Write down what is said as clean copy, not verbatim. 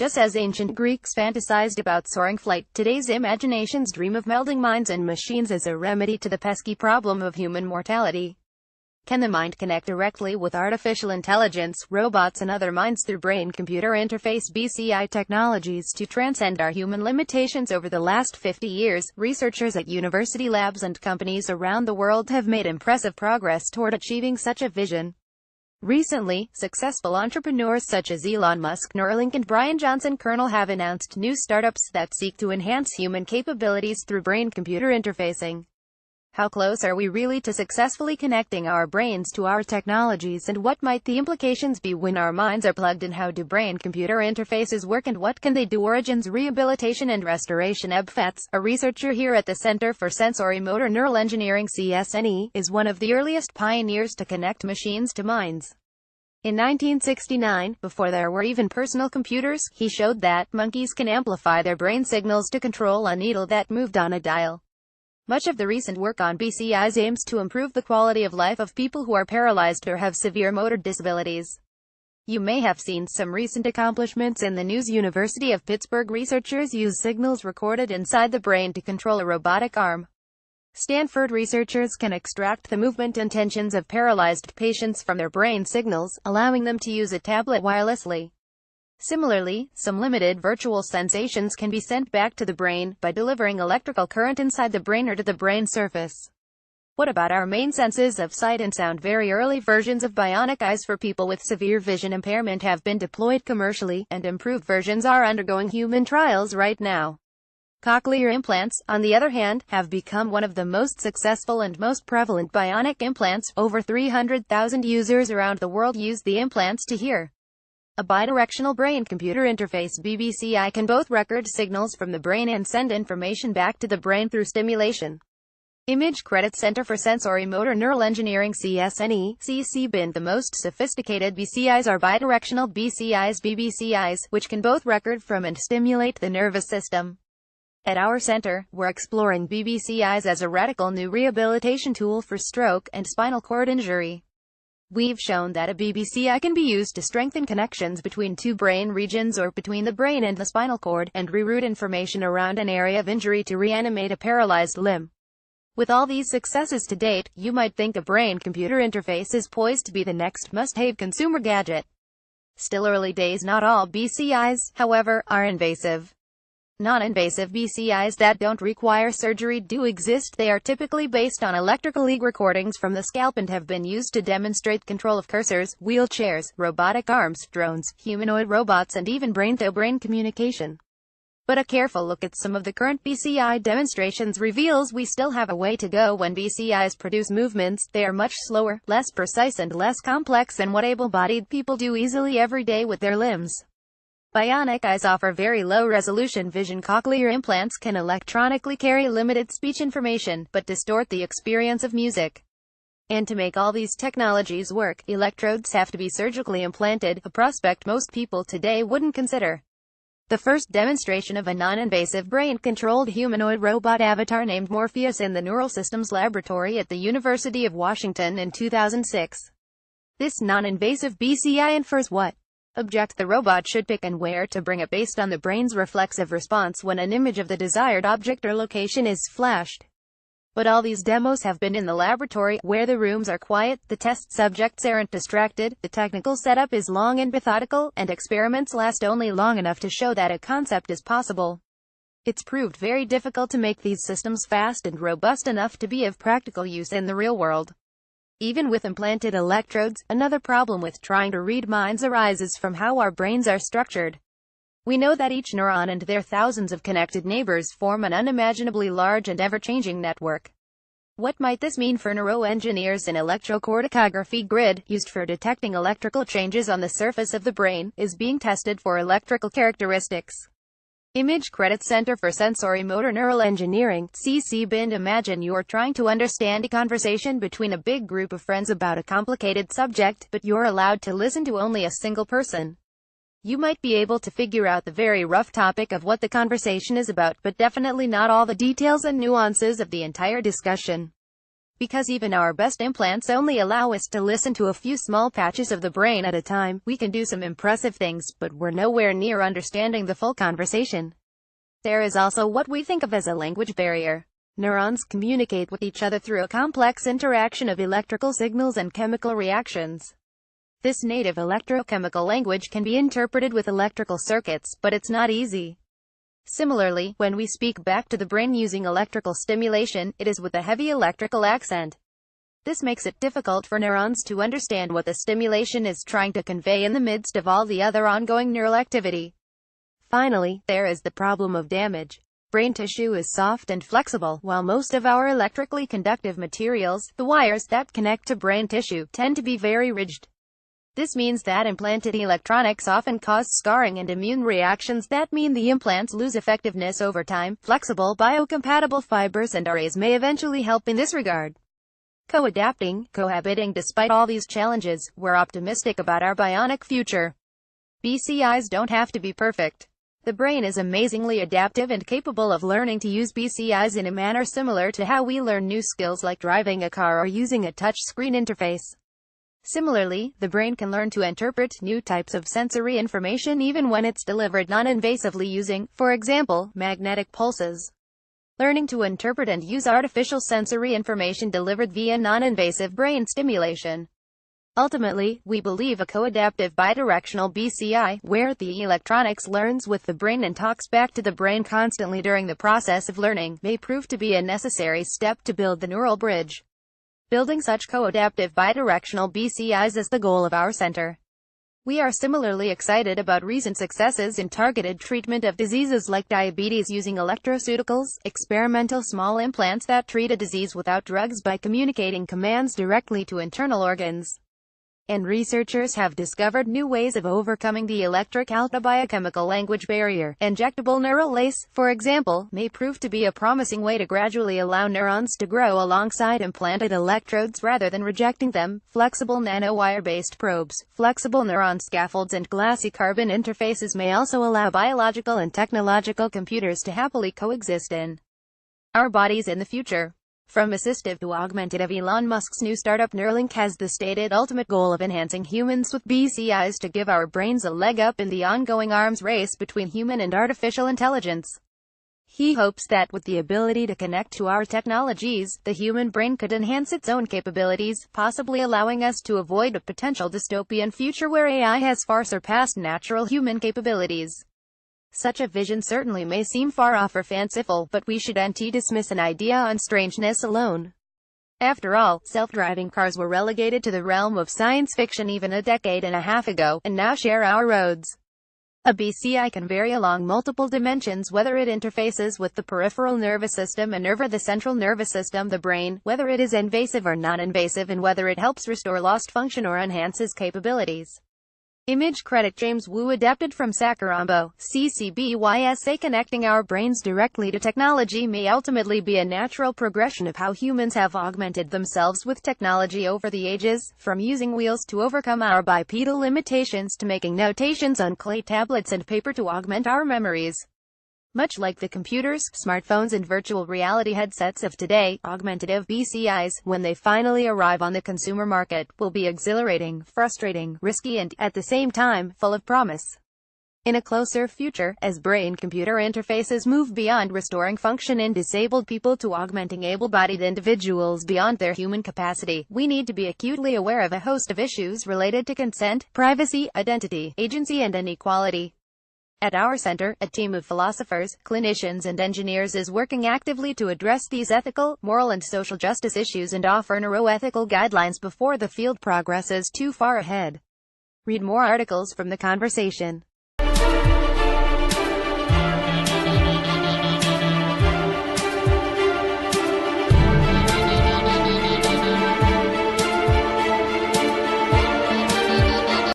Just as ancient Greeks fantasized about soaring flight, today's imaginations dream of melding minds and machines as a remedy to the pesky problem of human mortality. Can the mind connect directly with artificial intelligence, robots and other minds through brain-computer interface BCI technologies to transcend our human limitations? Over the last 50 years, researchers at university labs and companies around the world have made impressive progress toward achieving such a vision. Recently, successful entrepreneurs such as Elon Musk, Neuralink and Brian Johnson Kernel have announced new startups that seek to enhance human capabilities through brain-computer interfacing. How close are we really to successfully connecting our brains to our technologies, and what might the implications be when our minds are plugged in? How do brain-computer interfaces work and what can they do? Origins, rehabilitation and restoration. Eb Fatz, a researcher here at the Center for Sensory Motor Neural Engineering (CSNE), is one of the earliest pioneers to connect machines to minds. In 1969, before there were even personal computers, he showed that monkeys can amplify their brain signals to control a needle that moved on a dial. Much of the recent work on BCIs aims to improve the quality of life of people who are paralyzed or have severe motor disabilities. You may have seen some recent accomplishments in the news. University of Pittsburgh researchers use signals recorded inside the brain to control a robotic arm. Stanford researchers can extract the movement intentions of paralyzed patients from their brain signals, allowing them to use a tablet wirelessly. Similarly, some limited virtual sensations can be sent back to the brain by delivering electrical current inside the brain or to the brain surface. What about our main senses of sight and sound? Very early versions of bionic eyes for people with severe vision impairment have been deployed commercially, and improved versions are undergoing human trials right now. Cochlear implants, on the other hand, have become one of the most successful and most prevalent bionic implants. Over 300,000 users around the world use the implants to hear. A bidirectional brain-computer interface (BCI) can both record signals from the brain and send information back to the brain through stimulation. Image credit. Center for Sensory Motor Neural Engineering (CSNE), CCBN. The most sophisticated BCIs are bidirectional BCIs (BCIs), which can both record from and stimulate the nervous system. At our center, we're exploring BCIs as a radical new rehabilitation tool for stroke and spinal cord injury. We've shown that a BCI can be used to strengthen connections between two brain regions or between the brain and the spinal cord, and reroute information around an area of injury to reanimate a paralyzed limb. With all these successes to date, you might think a brain-computer interface is poised to be the next must-have consumer gadget. Still early days. Not all BCIs, however, are invasive. Non-invasive BCIs that don't require surgery do exist. They are typically based on electrical lead recordings from the scalp and have been used to demonstrate control of cursors, wheelchairs, robotic arms, drones, humanoid robots and even brain-to-brain communication. But a careful look at some of the current BCI demonstrations reveals we still have a way to go. When BCIs produce movements, they are much slower, less precise and less complex than what able-bodied people do easily every day with their limbs. Bionic eyes offer very low-resolution vision. Cochlear implants can electronically carry limited speech information, but distort the experience of music. And to make all these technologies work, electrodes have to be surgically implanted, a prospect most people today wouldn't consider. The first demonstration of a non-invasive brain-controlled humanoid robot avatar named Morpheus in the Neural Systems Laboratory at the University of Washington in 2006. This non-invasive BCI infers what object the robot should pick and where to bring it based on the brain's reflexive response when an image of the desired object or location is flashed. But all these demos have been in the laboratory, where the rooms are quiet, the test subjects aren't distracted, the technical setup is long and methodical, and experiments last only long enough to show that a concept is possible. It's proved very difficult to make these systems fast and robust enough to be of practical use in the real world. Even with implanted electrodes, another problem with trying to read minds arises from how our brains are structured. We know that each neuron and their thousands of connected neighbors form an unimaginably large and ever-changing network. What might this mean for neuroengineers? An electrocorticography grid, used for detecting electrical changes on the surface of the brain, is being tested for electrical characteristics. Image credit. Center for Sensory Motor Neural Engineering, CCBN. Imagine you're trying to understand a conversation between a big group of friends about a complicated subject, but you're allowed to listen to only a single person. You might be able to figure out the very rough topic of what the conversation is about, but definitely not all the details and nuances of the entire discussion. Because even our best implants only allow us to listen to a few small patches of the brain at a time, we can do some impressive things, but we're nowhere near understanding the full conversation. There is also what we think of as a language barrier. Neurons communicate with each other through a complex interaction of electrical signals and chemical reactions. This native electrochemical language can be interpreted with electrical circuits, but it's not easy. Similarly, when we speak back to the brain using electrical stimulation, it is with a heavy electrical accent. This makes it difficult for neurons to understand what the stimulation is trying to convey in the midst of all the other ongoing neural activity. Finally, there is the problem of damage. Brain tissue is soft and flexible, while most of our electrically conductive materials, the wires that connect to brain tissue, tend to be very rigid. This means that implanted electronics often cause scarring and immune reactions that mean the implants lose effectiveness over time. Flexible, biocompatible fibers and arrays may eventually help in this regard. Cohabiting despite all these challenges, we're optimistic about our bionic future. BCIs don't have to be perfect. The brain is amazingly adaptive and capable of learning to use BCIs in a manner similar to how we learn new skills like driving a car or using a touch-screen interface. Similarly, the brain can learn to interpret new types of sensory information even when it's delivered non-invasively using, for example, magnetic pulses. Learning to interpret and use artificial sensory information delivered via non-invasive brain stimulation. Ultimately, we believe a coadaptive bidirectional BCI, where the electronics learns with the brain and talks back to the brain constantly during the process of learning, may prove to be a necessary step to build the neural bridge. Building such coadaptive bidirectional BCIs is the goal of our center. We are similarly excited about recent successes in targeted treatment of diseases like diabetes using electroceuticals, experimental small implants that treat a disease without drugs by communicating commands directly to internal organs. And researchers have discovered new ways of overcoming the electric biochemical language barrier. Injectable neural lace, for example, may prove to be a promising way to gradually allow neurons to grow alongside implanted electrodes rather than rejecting them. Flexible nanowire-based probes, flexible neuron scaffolds and glassy carbon interfaces may also allow biological and technological computers to happily coexist in our bodies in the future. From assistive to augmentative, Elon Musk's new startup Neuralink has the stated ultimate goal of enhancing humans with BCIs to give our brains a leg up in the ongoing arms race between human and artificial intelligence. He hopes that with the ability to connect to our technologies, the human brain could enhance its own capabilities, possibly allowing us to avoid a potential dystopian future where AI has far surpassed natural human capabilities. Such a vision certainly may seem far off or fanciful, but we shouldn't dismiss an idea on strangeness alone. After all, self-driving cars were relegated to the realm of science fiction even a decade and a half ago, and now share our roads. A BCI can vary along multiple dimensions, whether it interfaces with the peripheral nervous system, a nerve, or the central nervous system, the brain, whether it is invasive or non-invasive, and whether it helps restore lost function or enhances capabilities. Image credit James Wu, adapted from Sakurambo, CCBYSA. Connecting our brains directly to technology may ultimately be a natural progression of how humans have augmented themselves with technology over the ages, from using wheels to overcome our bipedal limitations to making notations on clay tablets and paper to augment our memories. Much like the computers, smartphones and virtual reality headsets of today, augmentative BCIs, when they finally arrive on the consumer market, will be exhilarating, frustrating, risky and, at the same time, full of promise. In a closer future, as brain-computer interfaces move beyond restoring function in disabled people to augmenting able-bodied individuals beyond their human capacity, we need to be acutely aware of a host of issues related to consent, privacy, identity, agency and inequality. At our center, a team of philosophers, clinicians and engineers is working actively to address these ethical, moral and social justice issues and offer neuroethical guidelines before the field progresses too far ahead. Read more articles from the conversation.